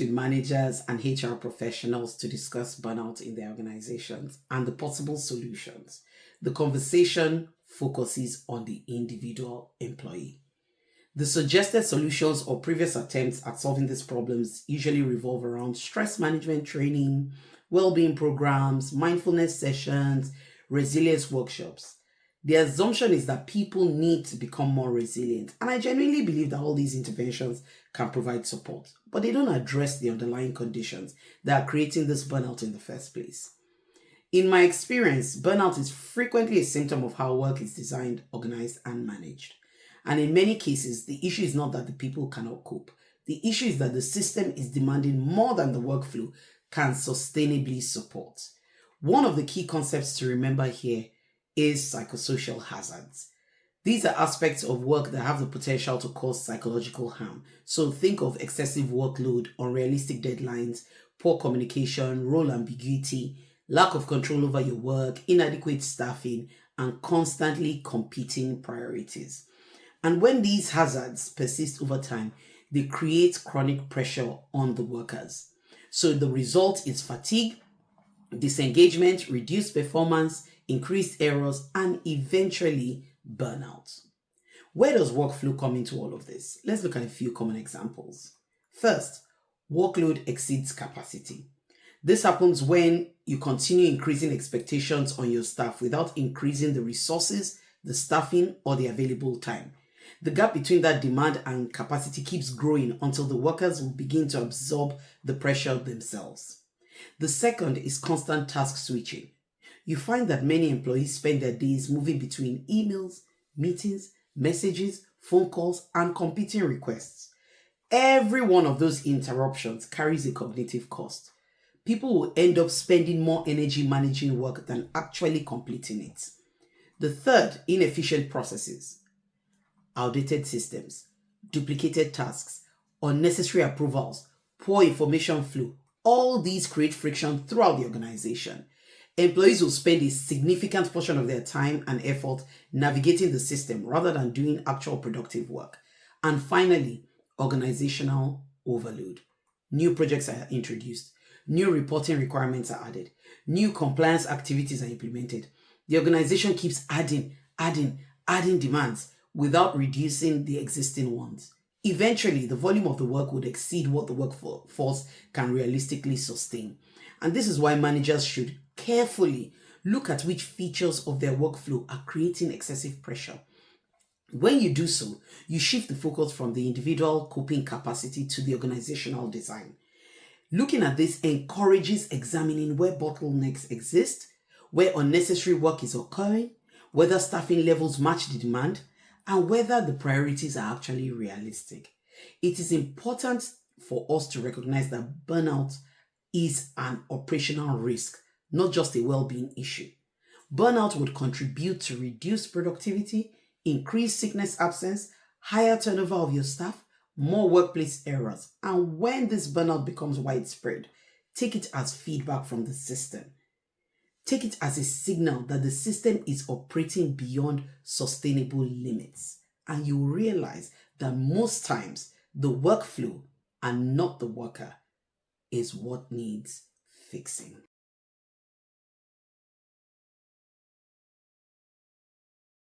with managers and HR professionals to discuss burnout in their organizations and the possible solutions. The conversation focuses on the individual employee. The suggested solutions or previous attempts at solving these problems usually revolve around stress management training, well-being programs, mindfulness sessions, resilience workshops. The assumption is that people need to become more resilient, and I genuinely believe that all these interventions can provide support, but they don't address the underlying conditions that are creating this burnout in the first place. In my experience, burnout is frequently a symptom of how work is designed, organized, and managed. And in many cases, the issue is not that the people cannot cope. The issue is that the system is demanding more than the workflow can sustainably support. One of the key concepts to remember here is psychosocial hazards. These are aspects of work that have the potential to cause psychological harm. So think of excessive workload, unrealistic deadlines, poor communication, role ambiguity, lack of control over your work, inadequate staffing, and constantly competing priorities. And when these hazards persist over time, they create chronic pressure on the workers. So the result is fatigue, disengagement, reduced performance, increased errors, and eventually burnout. Where does workflow come into all of this? Let's look at a few common examples. First, workload exceeds capacity. This happens when you continue increasing expectations on your staff without increasing the resources, the staffing, or the available time. The gap between that demand and capacity keeps growing until the workers will begin to absorb the pressure themselves. The second is constant task switching. You find that many employees spend their days moving between emails, meetings, messages, phone calls, and competing requests. Every one of those interruptions carries a cognitive cost. People will end up spending more energy managing work than actually completing it. The third, inefficient processes. Outdated systems, duplicated tasks, unnecessary approvals, poor information flow. All these create friction throughout the organization. Employees will spend a significant portion of their time and effort navigating the system rather than doing actual productive work. And finally, organizational overload. New projects are introduced, new reporting requirements are added, new compliance activities are implemented. The organization keeps adding demands without reducing the existing ones. Eventually, the volume of the work would exceed what the workforce can realistically sustain. And this is why managers should carefully look at which features of their workflow are creating excessive pressure. When you do so, you shift the focus from the individual coping capacity to the organizational design. Looking at this encourages examining where bottlenecks exist, where unnecessary work is occurring, whether staffing levels match the demand, and whether the priorities are actually realistic. It is important for us to recognize that burnout is an operational risk, not just a well-being issue. Burnout would contribute to reduced productivity, increased sickness absence, higher turnover of your staff, more workplace errors. And when this burnout becomes widespread, take it as feedback from the system. Take it as a signal that the system is operating beyond sustainable limits. And you realize that most times the workflow and not the worker is what needs fixing.